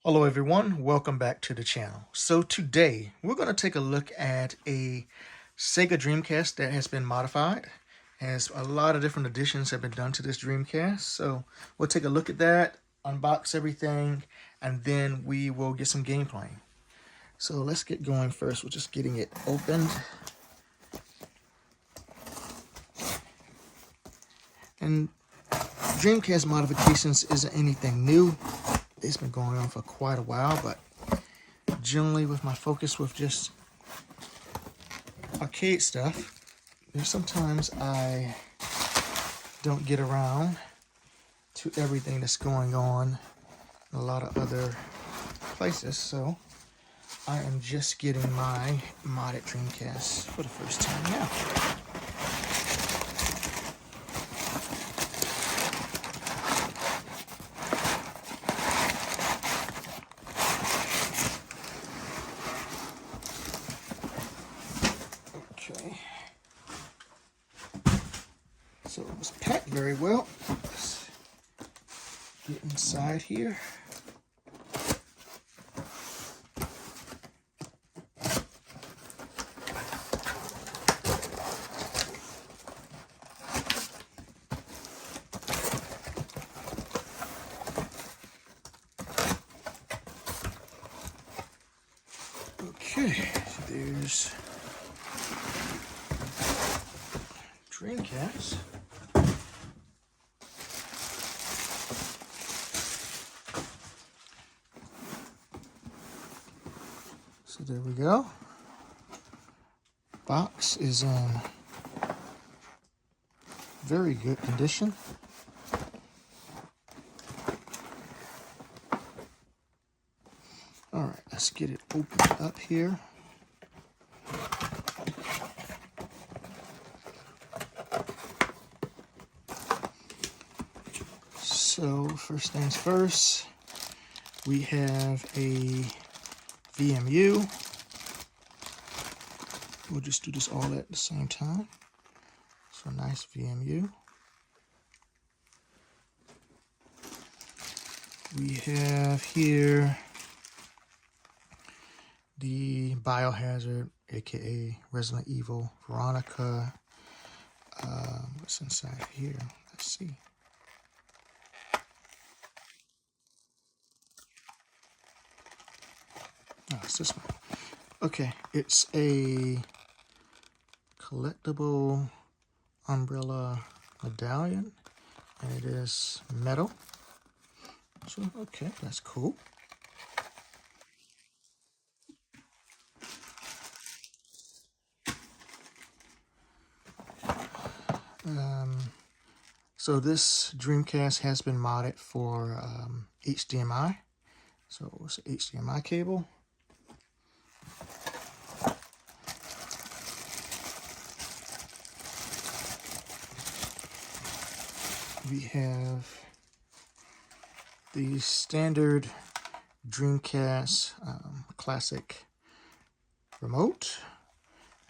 Hello everyone, welcome back to the channel. So today we're going to take a look at a SEGA Dreamcast that has been modified. As a lot of different additions have been done to this Dreamcast. So we'll take a look at that, unbox everything, and then we will get some gameplay. So let's get going first. We're just getting it opened. And Dreamcast modifications isn't anything new. It's been going on for quite a while, but generally with my focus with just arcade stuff, there's sometimes I don't get around to everything that's going on in a lot of other places, so I am just getting my modded Dreamcast for the first time now. Okay, so it was packed very well. Let's get inside here. Okay, there's Dreamcast. So there we go. Box is in very good condition. All right, let's get it opened up here. So first things first, we have a VMU. We'll just do this all at the same time. So nice VMU. We have here the Biohazard, aka Resident Evil, Veronica. What's inside here? Let's see. Oh, it's this one. Okay, it's a collectible umbrella medallion, and it is metal. So, okay, that's cool. So this Dreamcast has been modded for HDMI. So it's an HDMI cable. We have the standard Dreamcast classic remote.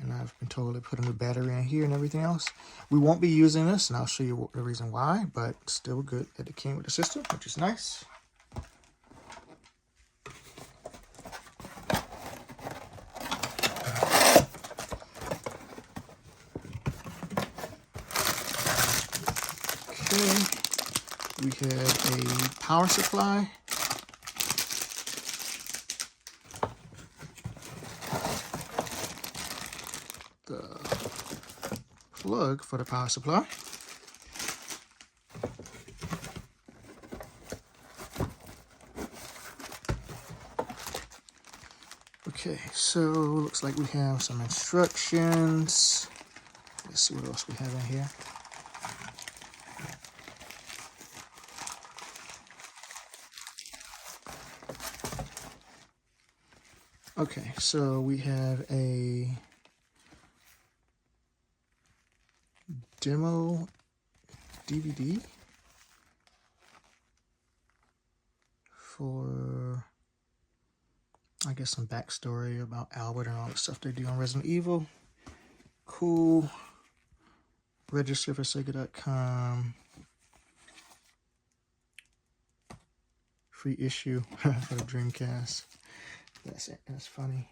And I've been told to put a new battery in here and everything else. We won't be using this, and I'll show you the reason why, but still good that it came with the system, which is nice. Okay, we have a power supply. The plug for the power supply. Okay, so looks like we have some instructions. Let's see what else we have in here. Okay, so we have a demo DVD for, I guess, some backstory about Albert and all the stuff they do on Resident Evil. Cool. Register for SEGA.com. free issue for the Dreamcast. That's it. That's funny.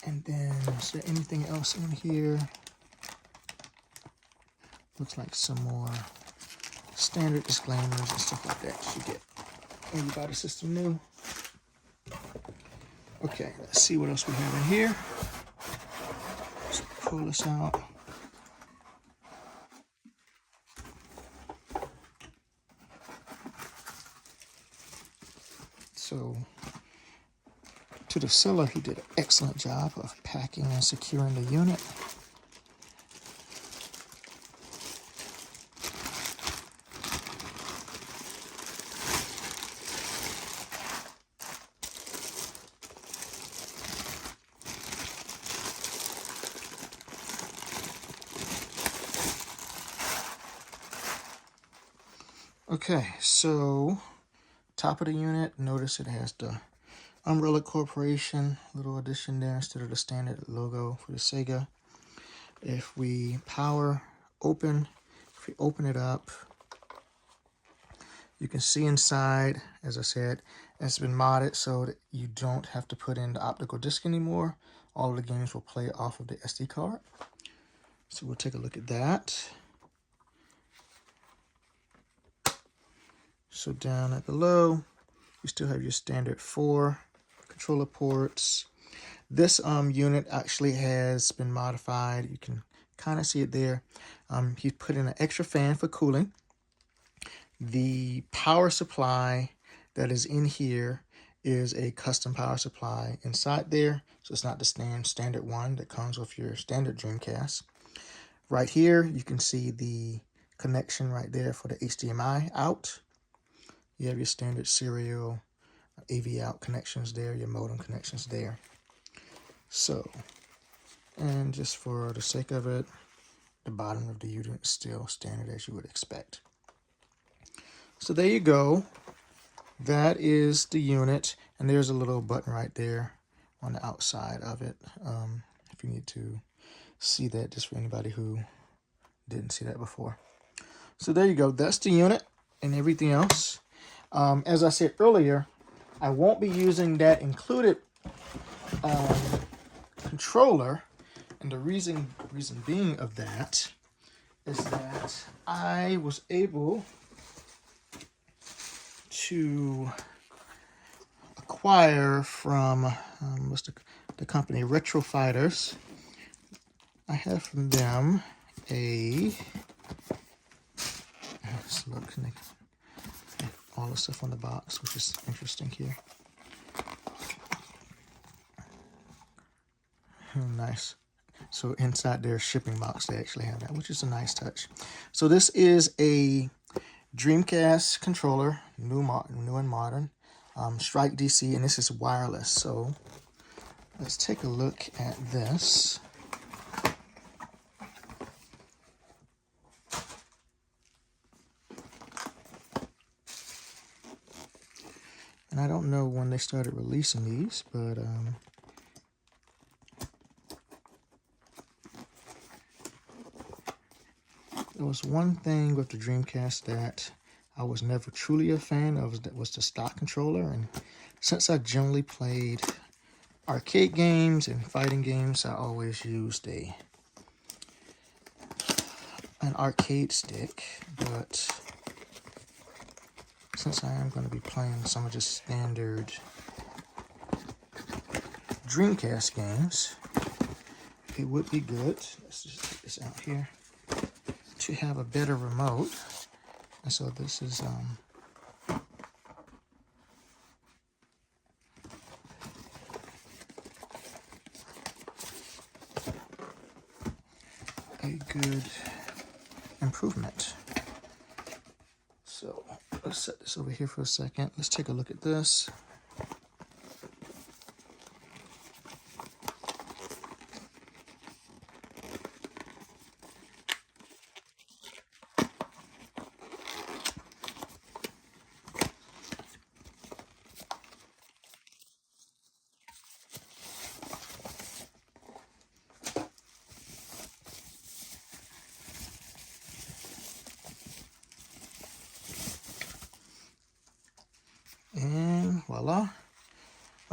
And then, is there anything else in here? Looks like some more standard disclaimers and stuff like that you get when you buy the system new. Okay, let's see what else we have in here. Let's pull this out. So, to the seller, he did an excellent job of packing and securing the unit. Okay, so top of the unit, notice it has the Umbrella Corporation little addition there instead of the standard logo for the Sega. If we power open, if we open it up, you can see inside, as I said, it's been modded so that you don't have to put in the optical disc anymore. All of the games will play off of the SD card. So we'll take a look at that. So down at below, you still have your standard 4 controller ports. This unit actually has been modified. You can kind of see it there. He put in an extra fan for cooling. The power supply that is in here is a custom power supply inside there. So it's not the standard one that comes with your standard Dreamcast. Right here, you can see the connection right there for the HDMI out. You have your standard serial AV out connections there, your modem connections there. So, and just for the sake of it, the bottom of the unit is still standard as you would expect. So there you go. That is the unit, and there's a little button right there on the outside of it. If you need to see that, just for anybody who didn't see that before. So there you go. That's the unit and everything else. As I said earlier, I won't be using that included controller, and the reason being of that is that I was able to acquire from what's the company Retro Fighters. I have from them a let's look, all the stuff on the box, which is interesting here. Nice. So inside their shipping box, they actually have that, which is a nice touch. So this is a Dreamcast controller, new and modern, Strike DC, and this is wireless. So let's take a look at this. And I don't know when they started releasing these, but there was one thing with the Dreamcast that I was never truly a fan of, that was the stock controller. And since I generally played arcade games and fighting games, I always used an arcade stick. But since I am going to be playing some of the standard Dreamcast games, it would be good, let's just take this out here, to have a better remote. And so this is a good improvement. So let's set this over here for a second. Let's take a look at this. la.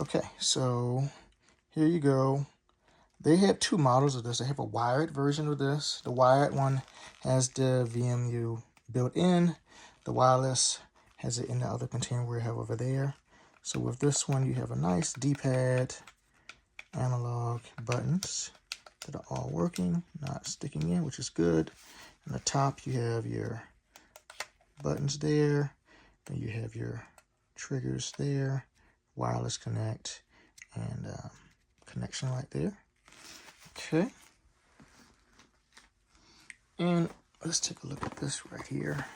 Okay, so here you go. They had two models of this. They have a wired version of this. The wired one has the VMU built in. The wireless has it in the other container we have over there. So with this one, you have a nice D-pad, analog buttons that are all working, not sticking in, which is good. On the top, you have your buttons there, and you have your triggers there, wireless connect, and connection right there. Okay. And let's take a look at this right here.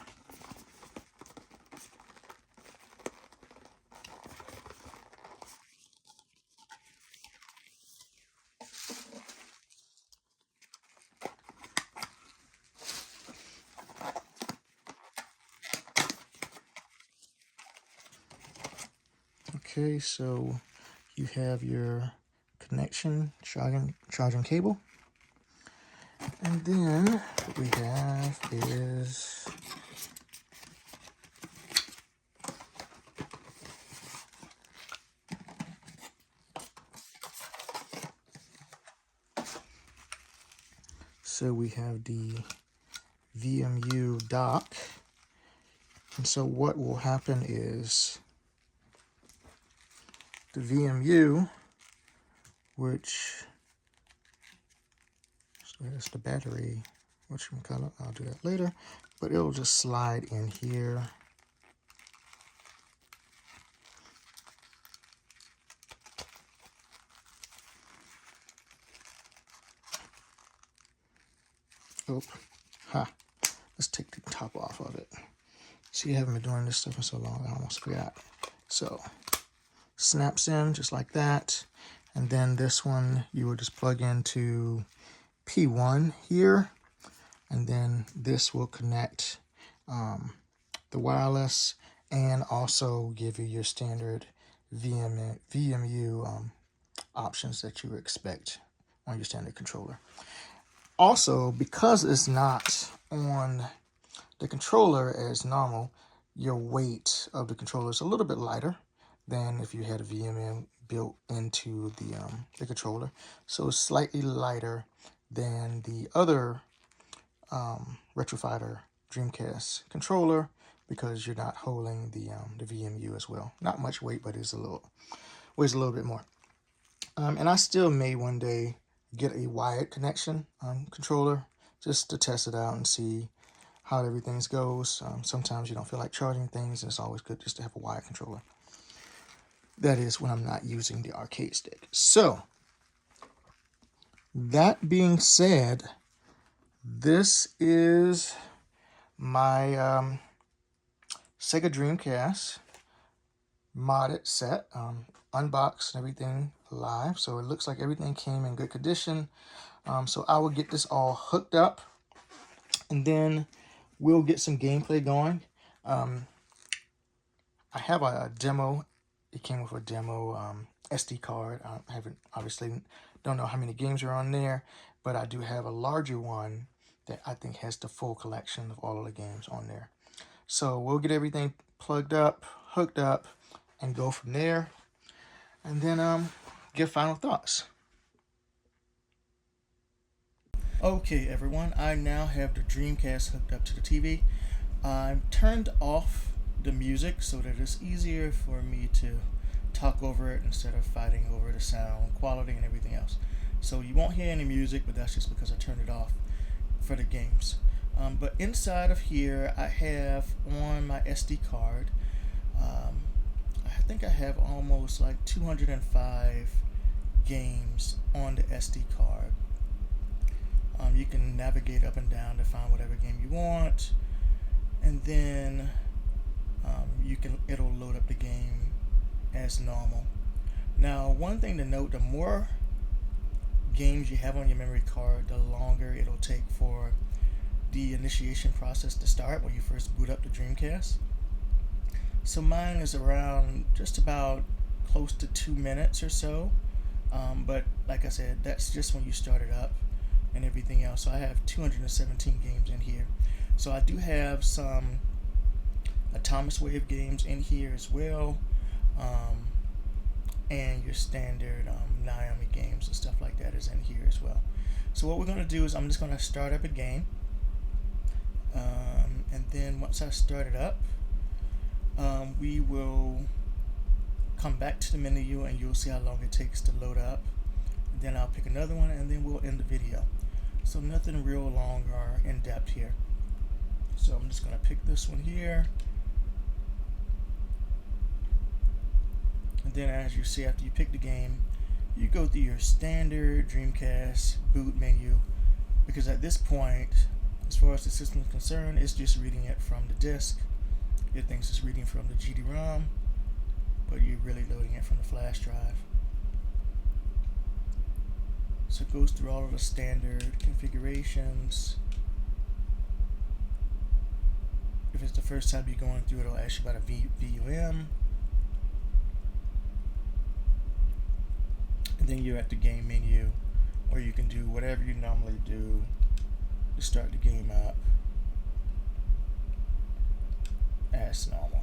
Okay, so you have your connection, charging cable. And then what we have is we have the VMU dock. And so what will happen is the VMU, which, so that's the battery, whatchamacallit, I'll do that later, but it'll just slide in here. Oh, let's take the top off of it. See, I haven't been doing this stuff for so long, I almost forgot. So, snaps in just like that. And then this one, you will just plug into P1 here. And then this will connect the wireless and also give you your standard VMU options that you expect on your standard controller. Also, because it's not on the controller as normal, your weight of the controller is a little bit lighter than if you had a VMU built into the controller. So it's slightly lighter than the other Retrofighter Dreamcast controller because you're not holding the VMU as well. Not much weight, but weighs a little bit more. And I still may one day get a wired connection controller just to test it out and see how everything goes. Sometimes you don't feel like charging things, and it's always good just to have a wired controller. That is when I'm not using the arcade stick. So, that being said, this is my SEGA Dreamcast modded set, unboxed and everything live. So it looks like everything came in good condition. So I will get this all hooked up, and then we'll get some gameplay going. I have a demo. It came with a demo SD card. I don't know how many games are on there, but I do have a larger one that I think has the full collection of all of the games on there. So we'll get everything plugged up, hooked up, and go from there, and then give final thoughts. Okay, everyone, I now have the Dreamcast hooked up to the TV. I've turned off the music so that it's easier for me to talk over it instead of fighting over the sound quality and everything else. So you won't hear any music, but that's just because I turned it off for the games. But inside of here, I have on my SD card, I think I have almost like 205 games on the SD card. You can navigate up and down to find whatever game you want, and then it'll load up the game as normal. Now, one thing to note, the more games you have on your memory card, the longer it'll take for the initiation process to start when you first boot up the Dreamcast. So mine is around just about close to 2 minutes or so, but like I said, that's just when you start it up and everything else. So I have 217 games in here. So I do have some Atomic Wave games in here as well. and your standard Naomi games and stuff like that is in here as well. So what we're going to do is I'm just going to start up a game, and then once I start it up, we will come back to the menu and you'll see how long it takes to load up. Then I'll pick another one and then we'll end the video. So nothing real long or in depth here. So I'm just going to pick this one here. And then as you see, after you pick the game, you go through your standard Dreamcast boot menu, because at this point, as far as the system is concerned, it's just reading it from the disk. It thinks it's reading from the GD-rom, but you're really loading it from the flash drive. So it goes through all of the standard configurations. If it's the first time you're going through it, it'll ask you about a VUM. And then you're at the game menu, where you can do whatever you normally do to start the game up as normal.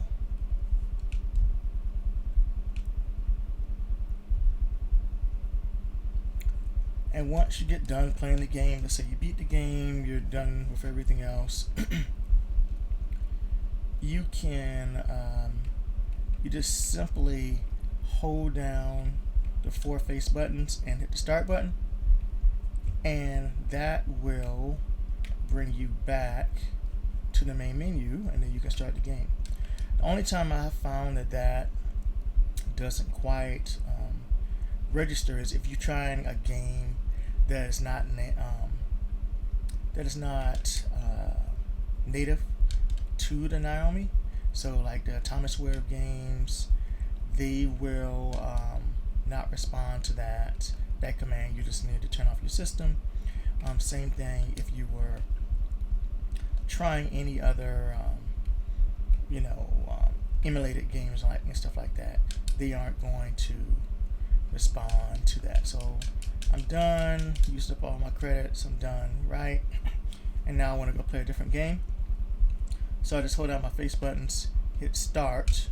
And once you get done playing the game, let's say you beat the game, you're done with everything else, you can you just simply hold down the 4 face buttons and hit the start button, and that will bring you back to the main menu, and then you can start the game. The only time I have found that doesn't quite register is if you're trying a game that is not native to the Naomi. So like the Thomas Webb games, they will not respond to that command. You just need to turn off your system. Same thing if you were trying any other emulated games and stuff like that, they aren't going to respond to that. So I'm done, used up all my credits, I'm done, right? And now I want to go play a different game. So I just hold down my face buttons, hit start,